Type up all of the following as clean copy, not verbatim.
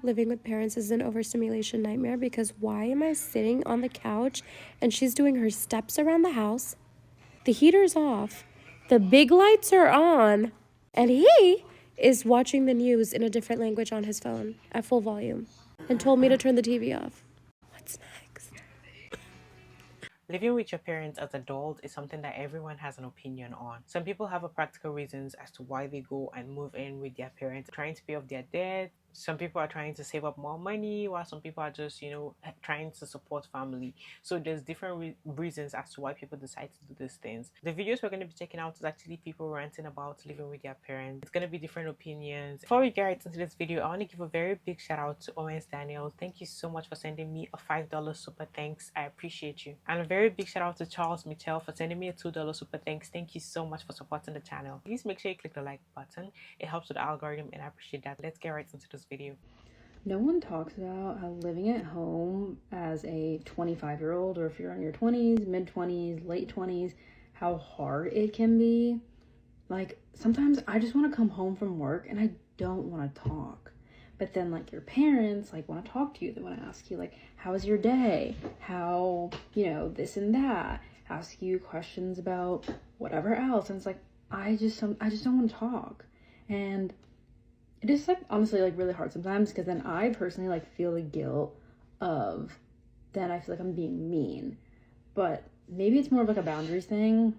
living with parents is an overstimulation nightmare because why am I sitting on the couch and she's doing her steps around the house? The heater's off, the big lights are on, and he is watching the news in a different language on his phone at full volume and told me to turn the TV off. What's next? Living with your parents as adults is something that everyone has an opinion on. Some people have a practical reasons as to why they go and move in with their parents, trying to pay off their debt. Some people are trying to save up more money, while some people are just, trying to support family. So there's different reasons as to why people decide to do these things. The videos we're going to be checking out is actually people ranting about living with their parents. It's going to be different opinions. Before we get right into this video, I want to give a very big shout out to Owens Daniel. Thank you so much for sending me a $5 super thanks. I appreciate you. And a very big shout out to Charles Mitchell for sending me a $2 super thanks. Thank you so much for supporting the channel. Please make sure you click the like button. It helps with the algorithm and I appreciate that. Let's get right into this video. No one talks about how living at home as a 25-year-old, or if you're in your 20s, mid-20s, late 20s, how hard it can be. Like, sometimes I just want to come home from work and I don't want to talk. But then, like, your parents, like, want to talk to you. They want to ask you, like, how was your day? How, this and that. Ask you questions about whatever else. And it's like, I just don't want to talk. And it is, like, honestly, like, really hard sometimes, because then I personally, like, feel the guilt of, then I feel like I'm being mean. But maybe it's more of, like, a boundaries thing.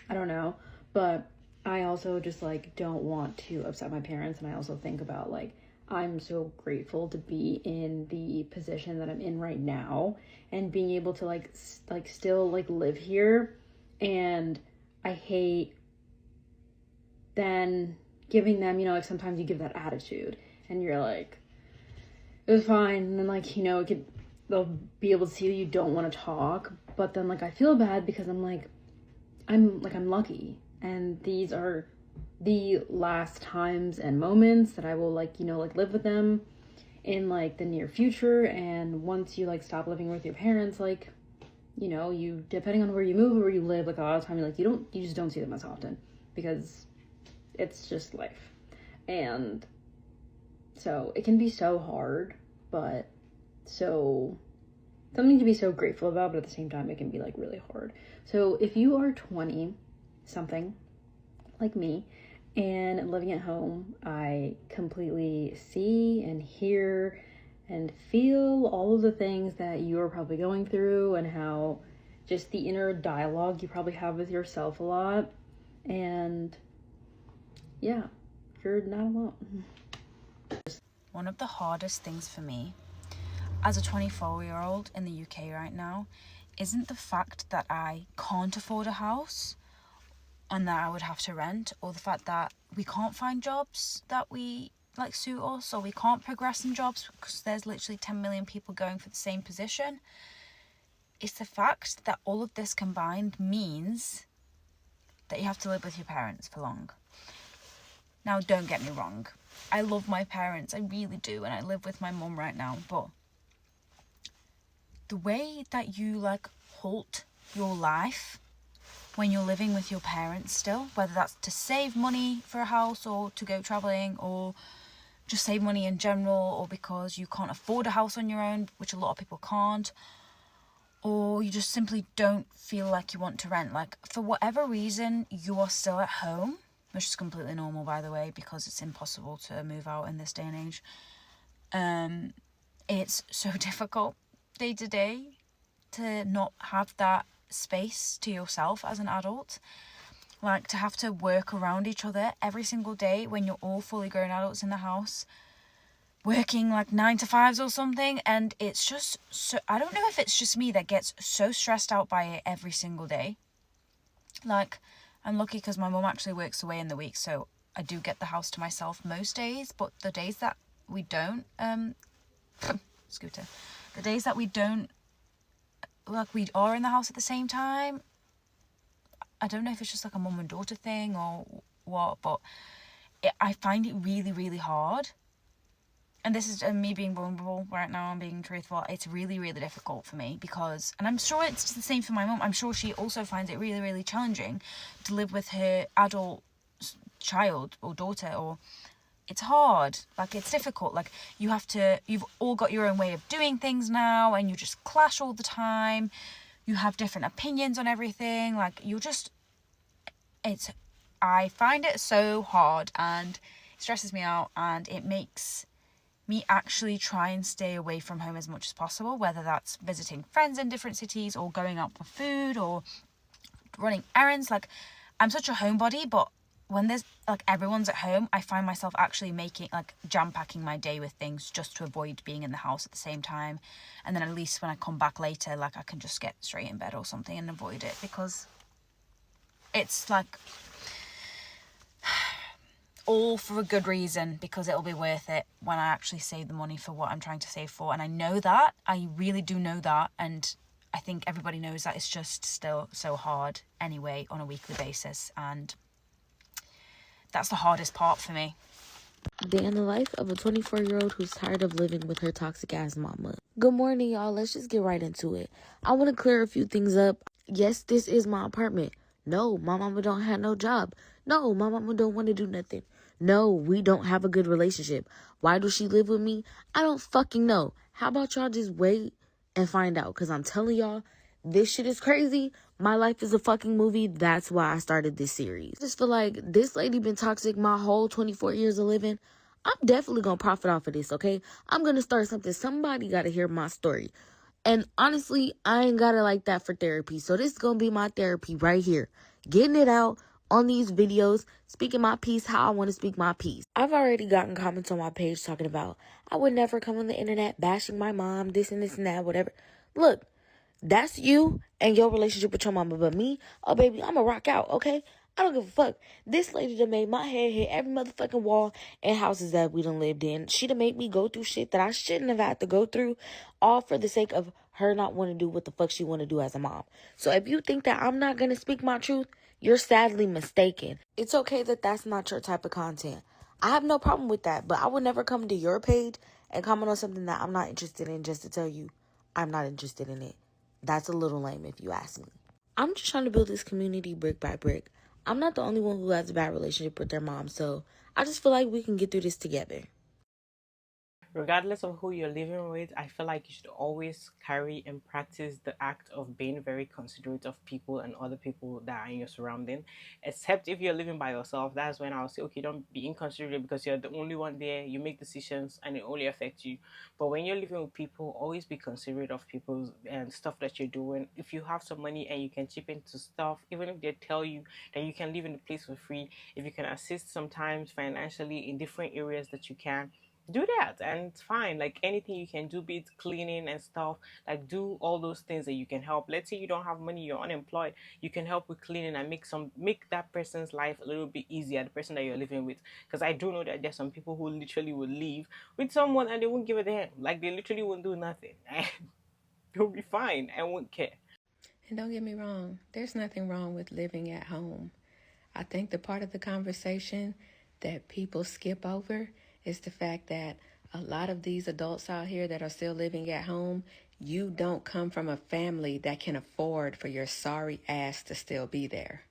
I don't know. But I also just, like, don't want to upset my parents. And I also think about, like, I'm so grateful to be in the position that I'm in right now and being able to, like still, like, live here. And I hate then giving them, like, sometimes you give that attitude and you're like, it was fine. And then, like, they'll be able to see that you don't want to talk. But then, like, I feel bad because I'm lucky. And these are the last times and moments that I will, live with them in, like, the near future. And once you, like, stop living with your parents, like, you, depending on where you move or where you live, like, a lot of time, you just don't see them as often because it's just life. And so it can be so hard, but so something to be so grateful about, but at the same time, it can be, like, really hard. So if you are 20 something like me and living at home, I completely see and hear and feel all of the things that you're probably going through and how just the inner dialogue you probably have with yourself a lot. And yeah, you're not alone. One of the hardest things for me as a 24-year-old in the UK right now isn't the fact that I can't afford a house and that I would have to rent, or the fact that we can't find jobs that we, like, suit us, or we can't progress in jobs because there's literally 10 million people going for the same position. It's the fact that all of this combined means that you have to live with your parents for long. Now, don't get me wrong, I love my parents, I really do, and I live with my mum right now, but the way that you, like, halt your life when you're living with your parents still, whether that's to save money for a house or to go traveling or just save money in general, or because you can't afford a house on your own, which a lot of people can't, or you just simply don't feel like you want to rent, like, for whatever reason you are still at home, which is completely normal, by the way, because it's impossible to move out in this day and age. It's so difficult day to day to not have that space to yourself as an adult, like, to have to work around each other every single day when you're all fully grown adults in the house working, like, 9 to 5s or something. And it's just so, I don't know if it's just me that gets so stressed out by it every single day. Like, I'm lucky because my mum actually works away in the week, so I do get the house to myself most days. But the days that we don't the days that we don't, like, we are in the house at the same time, I don't know if it's just like a mum and daughter thing or what, but I find it really, really hard. And this is me being vulnerable right now, I'm being truthful. It's really, really difficult for me because, and I'm sure it's the same for my mum, I'm sure she also finds it really, really challenging to live with her adult child or daughter, or it's hard. Like, it's difficult. Like, you've all got your own way of doing things now, and you just clash all the time. You have different opinions on everything. Like, I find it so hard, and it stresses me out, and it makes me actually try and stay away from home as much as possible, whether that's visiting friends in different cities or going out for food or running errands. Like, I'm such a homebody, but when there's like everyone's at home, I find myself actually jam packing my day with things just to avoid being in the house at the same time. And then at least when I come back later, like, I can just get straight in bed or something and avoid it, because it's like all for a good reason, because it'll be worth it when I actually save the money for what I'm trying to save for. And I know that, I really do know that, and I think everybody knows that. It's just still so hard anyway on a weekly basis, and that's the hardest part for me. Day in the life of a 24-year-old who's tired of living with her toxic ass mama. Good morning, y'all. Let's just get right into it. I want to clear a few things up. Yes, this is my apartment. No, my mama don't have no job. No, my mama don't want to do nothing. No, we don't have a good relationship. Why does she live with me? I don't fucking know. How about y'all just wait and find out? Because I'm telling y'all, this shit is crazy. My life is a fucking movie. That's why I started this series. I just feel like this lady been toxic my whole 24 years of living. I'm definitely going to profit off of this, okay? I'm going to start something. Somebody got to hear my story. And honestly, I ain't got it like that for therapy. So this is going to be my therapy right here. Getting it out on these videos, speaking my piece how I want to speak my piece. I've already gotten comments on my page talking about, I would never come on the internet bashing my mom, this and that, whatever. Look, that's you and your relationship with your mama. But me, oh baby, I'ma rock out, okay? I don't give a fuck. This lady done made my head hit every motherfucking wall and houses that we done lived in. She done made me go through shit that I shouldn't have had to go through, all for the sake of her not wanting to do what the fuck she want to do as a mom. So if you think that I'm not gonna speak my truth, you're sadly mistaken. It's okay that that's not your type of content. I have no problem with that, but I would never come to your page and comment on something that I'm not interested in just to tell you I'm not interested in it. That's a little lame if you ask me. I'm just trying to build this community brick by brick. I'm not the only one who has a bad relationship with their mom, so I just feel like we can get through this together. Regardless of who you're living with, I feel like you should always carry and practice the act of being very considerate of people and other people that are in your surrounding. Except if you're living by yourself, that's when I'll say, okay, don't be inconsiderate because you're the only one there. You make decisions and it only affects you. But when you're living with people, always be considerate of people and stuff that you're doing. If you have some money and you can chip into stuff, even if they tell you that you can live in the place for free, if you can assist sometimes financially in different areas that you can, do that and it's fine. Like anything you can do, be it cleaning and stuff, like do all those things that you can help. Let's say you don't have money, you're unemployed, you can help with cleaning and make that person's life a little bit easier, the person that you're living with. Because I do know that there's some people who literally will leave with someone and they won't give a damn. Like they literally won't do nothing and they'll be fine and won't care. And don't get me wrong, there's nothing wrong with living at home. I think the part of the conversation that people skip over is the fact that a lot of these adults out here that are still living at home, you don't come from a family that can afford for your sorry ass to still be there.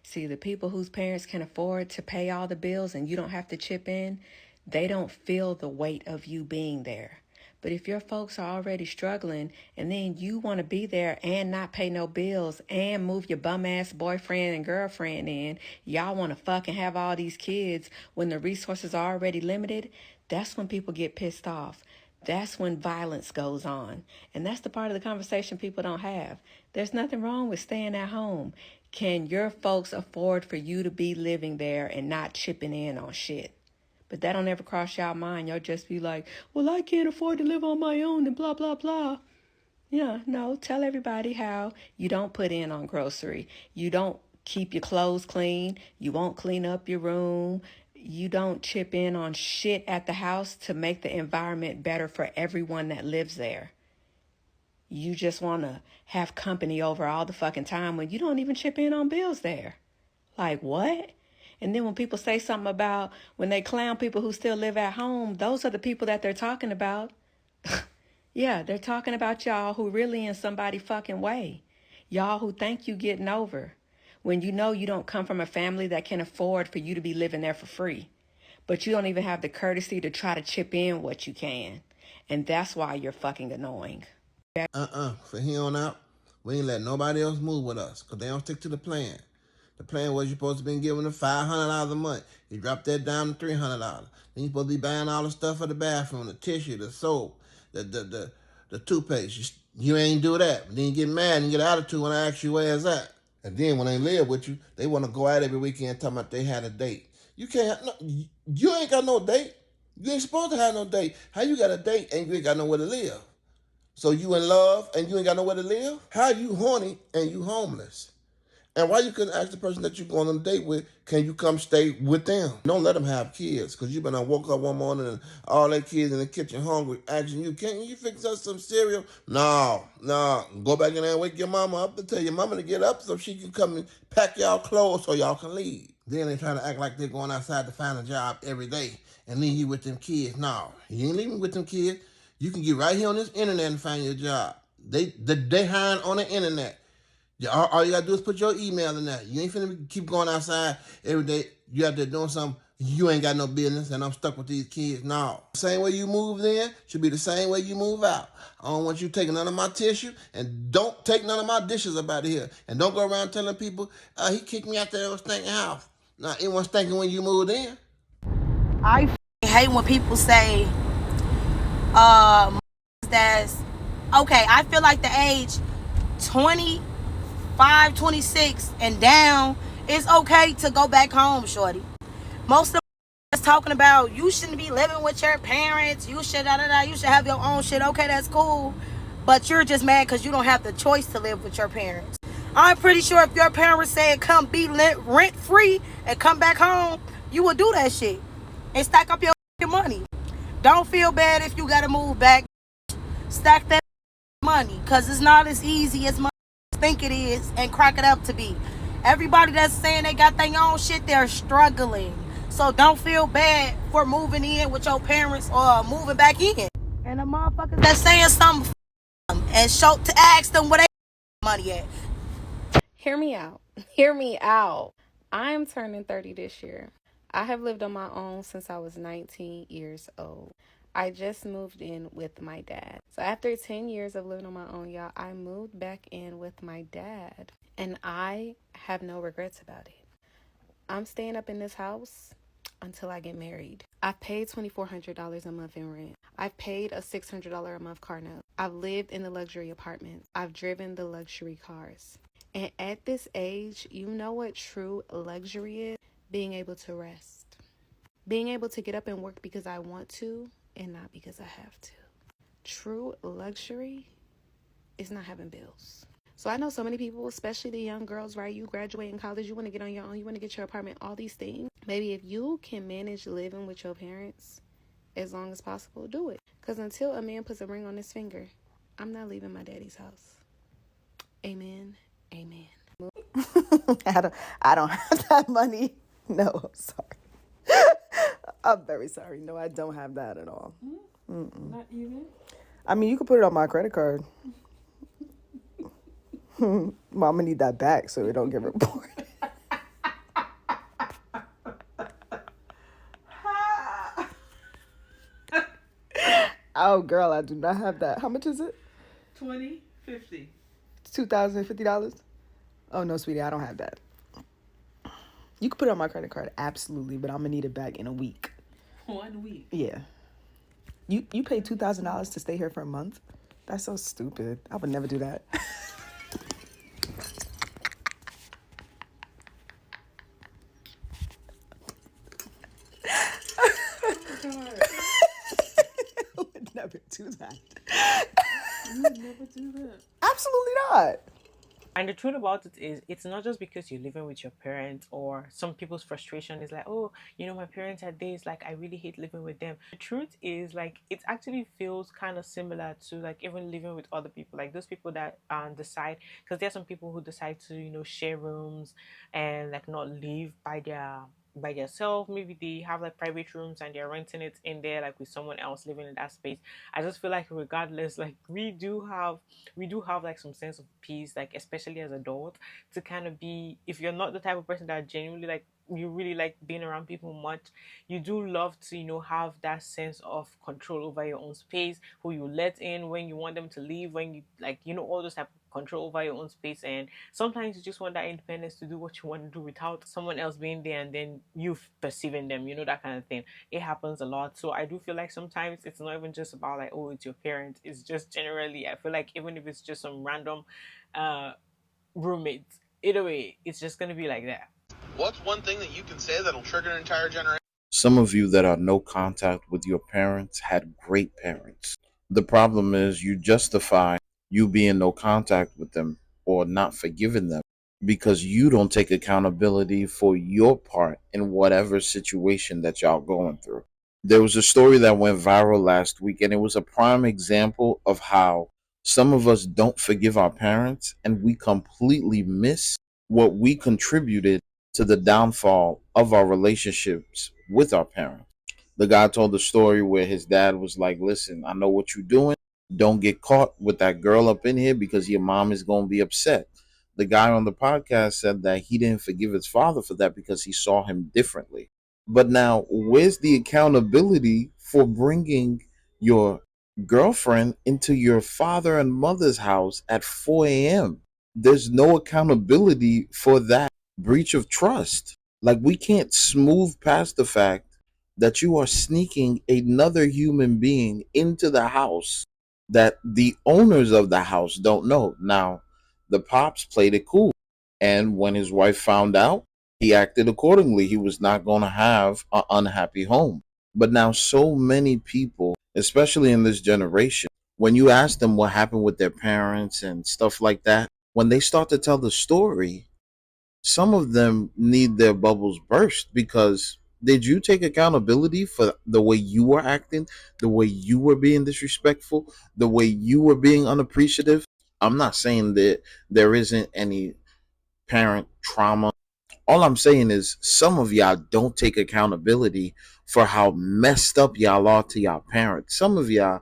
See, the people whose parents can afford to pay all the bills and you don't have to chip in, they don't feel the weight of you being there. But if your folks are already struggling and then you want to be there and not pay no bills and move your bum ass boyfriend and girlfriend in, y'all want to fucking have all these kids when the resources are already limited, that's when people get pissed off. That's when violence goes on. And that's the part of the conversation people don't have. There's nothing wrong with staying at home. Can your folks afford for you to be living there and not chipping in on shit? But that don't ever cross y'all mind. Y'all just be like, well, I can't afford to live on my own and blah, blah, blah. Yeah, no, tell everybody how you don't put in on grocery. You don't keep your clothes clean. You won't clean up your room. You don't chip in on shit at the house to make the environment better for everyone that lives there. You just want to have company over all the fucking time when you don't even chip in on bills there. Like, what? And then when people say something about when they clown people who still live at home, those are the people that they're talking about. Yeah, they're talking about y'all who really in somebody fucking way. Y'all who think you getting over when you know you don't come from a family that can afford for you to be living there for free. but you don't even have the courtesy to try to chip in what you can. And that's why you're fucking annoying. For here on out, we ain't let nobody else move with us because they don't stick to the plan. The plan was you're supposed to be giving them $500 a month. You drop that down to $300. Then you're supposed to be buying all the stuff for the bathroom, the tissue, the soap, the toothpaste. You ain't do that. But then you get mad and get attitude when I ask you where it's at. And then when they live with you, they want to go out every weekend talking about they had a date. You can't have no, you ain't got no date. You ain't supposed to have no date. How you got a date and you ain't got nowhere to live? So you in love and you ain't got nowhere to live? How you horny and you homeless? And why you couldn't ask the person that you're going on a date with, can you come stay with them? Don't let them have kids, because you been woke up one morning and all their kids in the kitchen hungry, asking you, can you fix us some cereal? No. Go back in there and wake your mama up and tell your mama to get up so she can come and pack y'all clothes so y'all can leave. Then they trying to act like they're going outside to find a job every day and leave you with them kids. No, you ain't leaving with them kids. You can get right here on this internet and find your job. They hiring on the internet. All you gotta do is put your email in there. You ain't finna keep going outside every day. You out there doing something you ain't got no business, and I'm stuck with these kids. No. Same way you move in should be the same way you move out. I don't want you taking none of my tissue, and don't take none of my dishes up out of here. And don't go around telling people, he kicked me out there of a stinking house. Now, it was stinking when you moved in. I hate when people say, that's okay. I feel like the age 25, 26 and down, it's okay to go back home, shorty. Most of them is talking about you shouldn't be living with your parents. You should you should have your own shit. Okay, that's cool, but you're just mad because you don't have the choice to live with your parents. I'm pretty sure if your parents said come be rent free and come back home, you would do that shit and stack up your money. Don't feel bad if you gotta move back. Stack that money, because it's not as easy as think it is and crack it up to be. Everybody that's saying they got their own shit, they're struggling. So don't feel bad for moving in with your parents or moving back in. And the motherfuckers that's saying something and show to ask them where they money at. Hear me out. Hear me out. I'm turning 30 this year. I have lived on my own since I was 19 years old. I just moved in with my dad. So after 10 years of living on my own, y'all, I moved back in with my dad. And I have no regrets about it. I'm staying up in this house until I get married. I've paid $2,400 a month in rent. I've paid a $600 a month car note. I've lived in the luxury apartments. I've driven the luxury cars. And at this age, you know what true luxury is? Being able to rest. Being able to get up and work because I want to and not because I have to. True luxury is not having bills. So I know so many people, especially the young girls, right? You graduate in college, you want to get on your own, you want to get your apartment, all these things. Maybe if you can manage living with your parents as long as possible, do it. Because until a man puts a ring on his finger, I'm not leaving my daddy's house. Amen. Amen. I don't have that money. No, I'm sorry. I'm very sorry. No, I don't have that at all. Not even? I mean, you could put it on my credit card. Mama need that back so it don't get reported. Oh, girl, I do not have that. How much is it? $20, $50. $2,050? Oh, no, sweetie, I don't have that. You could put it on my credit card, absolutely, but I'm going to need it back in a week. 1 week? Yeah. You paid $2,000 to stay here for a month? That's so stupid. I would never do that. I would never do that. You would never do that. Absolutely not. And the truth about it is, it's not just because you're living with your parents, or some people's frustration is like, oh, my parents are this, like, I really hate living with them. The truth is, like, it actually feels kind of similar to, like, even living with other people. Like, those people that decide, because there are some people who decide to, share rooms and, like, not live by themselves. Maybe they have like private rooms and they're renting it in there, like with someone else living in that space. I just feel like regardless, like we do have like some sense of peace, like especially as adults, to kind of be, if you're not the type of person that genuinely like you really like being around people much, you do love to, have that sense of control over your own space, who you let in, when you want them to leave, when you like, all those type of control over your own space. And sometimes you just want that independence to do what you want to do without someone else being there and then you perceiving them, that kind of thing. It happens a lot. So I do feel like sometimes it's not even just about like, oh, it's your parents. It's just generally, I feel like even if it's just some random uh roommates, either way, it's just gonna be like that. What's one thing that you can say that'll trigger an entire generation? Some of you that are no contact with your parents had great parents. The problem is you justify you being no contact with them or not forgiving them because you don't take accountability for your part in whatever situation that y'all going through. There was a story that went viral last week, and it was a prime example of how some of us don't forgive our parents and we completely miss what we contributed to the downfall of our relationships with our parents. The guy told the story where his dad was like, listen, I know what you're doing. Don't get caught with that girl up in here because your mom is going to be upset. The guy on the podcast said that he didn't forgive his father for that because he saw him differently. But now, where's the accountability for bringing your girlfriend into your father and mother's house at 4 a.m.? There's no accountability for that breach of trust. Like, we can't smooth past the fact that you are sneaking another human being into the house that the owners of the house don't know. Now, the pops played it cool. And when his wife found out, he acted accordingly. He was not going to have an unhappy home. But now, so many people, especially in this generation, when you ask them what happened with their parents and stuff like that, when they start to tell the story, some of them need their bubbles burst because did you take accountability for the way you were acting, the way you were being disrespectful, the way you were being unappreciative? I'm not saying that there isn't any parent trauma. All I'm saying is some of y'all don't take accountability for how messed up y'all are to y'all parents. Some of y'all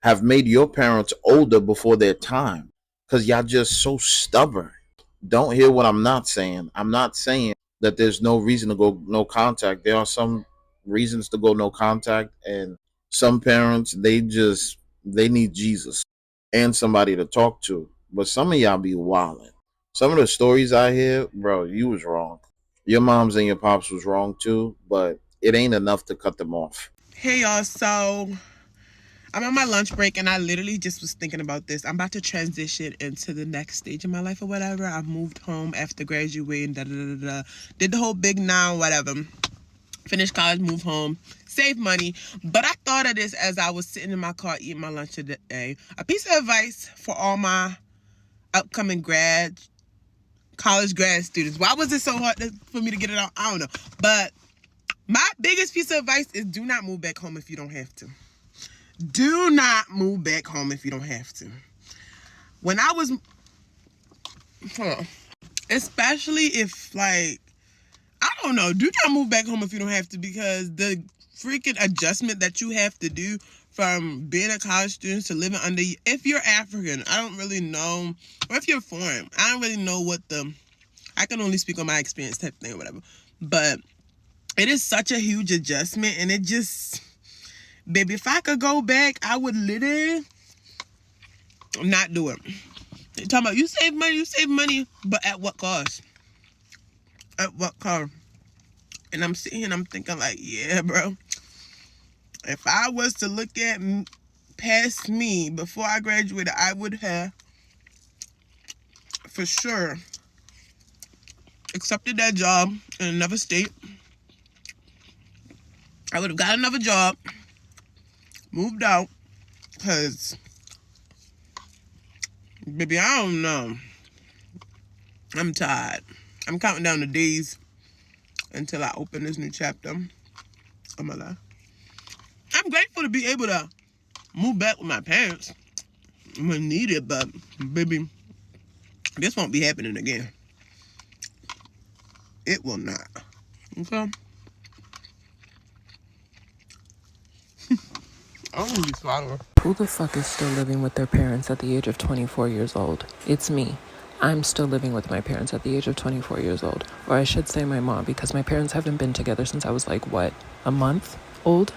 have made your parents older before their time because y'all just so stubborn. Don't hear what I'm not saying. I'm not saying that there's no reason to go no contact. There are some reasons to go no contact, and some parents they need Jesus and somebody to talk to. But some of y'all be wilding. Some of the stories I hear, bro, you was wrong. Your moms and your pops was wrong too, but it ain't enough to cut them off. Hey y'all, so I'm on my lunch break and I literally just was thinking about this. I'm about to transition into the next stage of my life or whatever. I moved home after graduating, did the whole big now, whatever. Finished college, moved home, saved money. But I thought of this as I was sitting in my car eating my lunch today. A piece of advice for all my upcoming college grad students. Why was it so hard for me to get it out? I don't know. But my biggest piece of advice is do not move back home if you don't have to. Do not move back home if you don't have to. When I was, especially if like, I don't know, do not move back home if you don't have to, because the freaking adjustment that you have to do from being a college student to living under, if you're African, I don't really know, or if you're foreign, I don't really know I can only speak on my experience type thing or whatever, but it is such a huge adjustment, and it just, baby, if I could go back, I would literally not do it. You're talking about you save money, but at what cost? At what cost? And I'm sitting here and I'm thinking like, yeah, bro. If I was to look at past me before I graduated, I would have for sure accepted that job in another state. I would have got another job, moved out, because, baby, I don't know. I'm tired. I'm counting down the days until I open this new chapter of my life. I'm grateful to be able to move back with my parents when needed, but, baby, this won't be happening again. It will not. Okay? I'm gonna be swallowing. Who the fuck is still living with their parents at the age of 24 years old? It's me. I'm still living with my parents at the age of 24 years old. Or I should say my mom, because my parents haven't been together since I was like, what, a month old?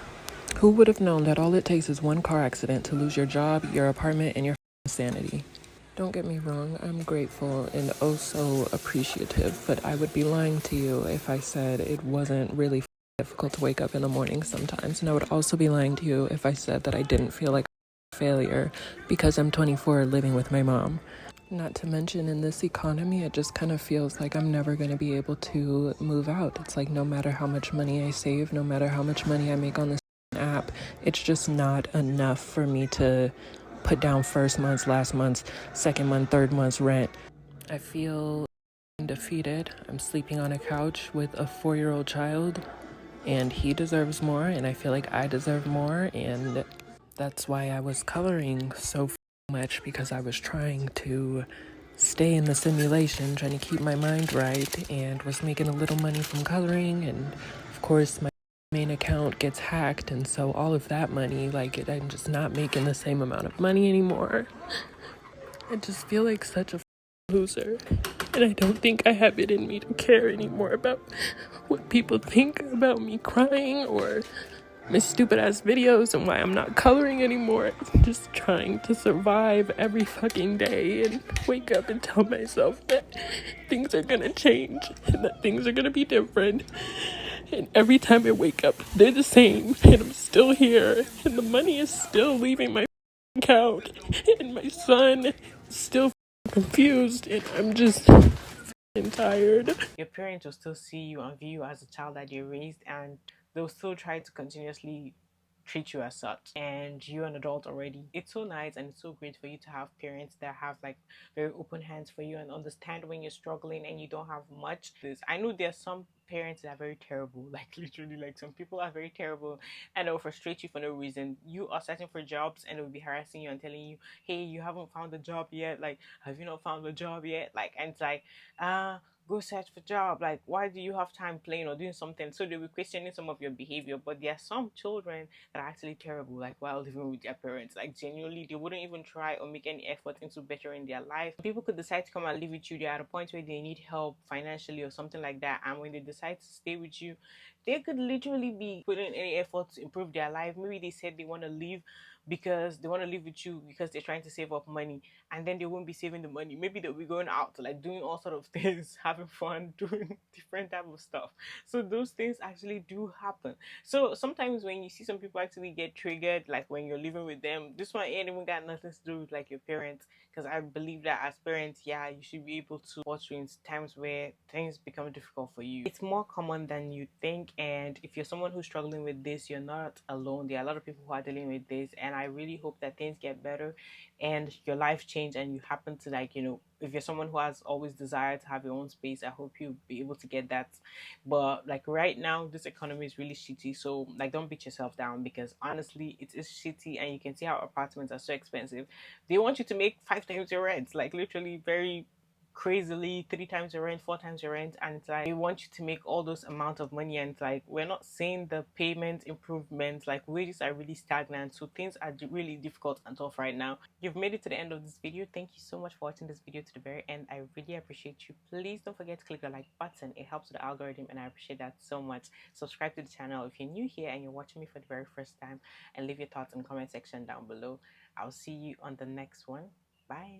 Who would have known that all it takes is one car accident to lose your job, your apartment, and your sanity? Don't get me wrong, I'm grateful and oh so appreciative, but I would be lying to you if I said it wasn't really difficult to wake up in the morning sometimes. And I would also be lying to you if I said that I didn't feel like a failure because I'm 24 living with my mom. Not to mention, in this economy, it just kind of feels like I'm never going to be able to move out. It's like no matter how much money I save, no matter how much money I make on this app, it's just not enough for me to put down first month's, last month's, second month, third month's rent. I feel defeated. I'm sleeping on a couch with a 4-year-old child, and he deserves more, and I feel like I deserve more, and that's why I was coloring so much, because I was trying to stay in the simulation, trying to keep my mind right, and was making a little money from coloring, and of course my main account gets hacked, and so all of that money, like, I'm just not making the same amount of money anymore. I just feel like such a loser, and I don't think I have it in me to care anymore about what people think about me crying or my stupid ass videos and why I'm not coloring anymore. I'm just trying to survive every fucking day and wake up and tell myself that things are gonna change and that things are gonna be different. And every time I wake up, they're the same, and I'm still here, and the money is still leaving my account, and my son is still confused, and I'm just tired. Your parents will still see you and view you as a child that they raised, and they'll still try to continuously treat you as such, and you're an adult already. It's so nice and it's so great for you to have parents that have like very open hands for you and understand when you're struggling and you don't have much. This, I know there's some parents that are very terrible, like literally, like some people are very terrible and they'll frustrate you for no reason. You are searching for jobs and they'll be harassing you and telling you, hey, you haven't found a job yet, like, have you not found a job yet, like, and it's like, go search for job, like, why do you have time playing or doing something? So they'll be questioning some of your behavior. But there are some children that are actually terrible, like while living with their parents, like genuinely they wouldn't even try or make any effort into bettering their life. People could decide to come and live with you, they're at a point where they need help financially or something like that, and when they decide to stay with you, they could literally be putting any effort to improve their life. Maybe they said they want to leave because they want to live with you because they're trying to save up money, and then they won't be saving the money. Maybe they'll be going out, like doing all sort of things, having fun, doing different type of stuff. So those things actually do happen. So sometimes when you see some people actually get triggered, like when you're living with them, this one ain't even got nothing to do with like your parents. Because I believe that as parents, yeah, you should be able to support you in times where things become difficult for you. It's more common than you think, and if you're someone who's struggling with this, you're not alone. There are a lot of people who are dealing with this, and I really hope that things get better and your life change and you happen to, like, you know, if you're someone who has always desired to have your own space, I hope you'll be able to get that. But like right now, this economy is really shitty, so like don't beat yourself down, because honestly it is shitty, and you can see how apartments are so expensive. They want you to make 5 times your rent, like literally very crazily, 3 times your rent, 4 times your rent, and it's like they want you to make all those amount of money, and it's like we're not seeing the payment improvements, like wages are really stagnant, so things are really difficult and tough right now. You've made it to the end of this video. Thank you so much for watching this video to the very end. I really appreciate you. Please don't forget to click the like button, it helps with the algorithm and I appreciate that so much. Subscribe to the channel if you're new here and you're watching me for the very first time, and leave your thoughts in the comment section down below. I'll see you on the next one. Bye.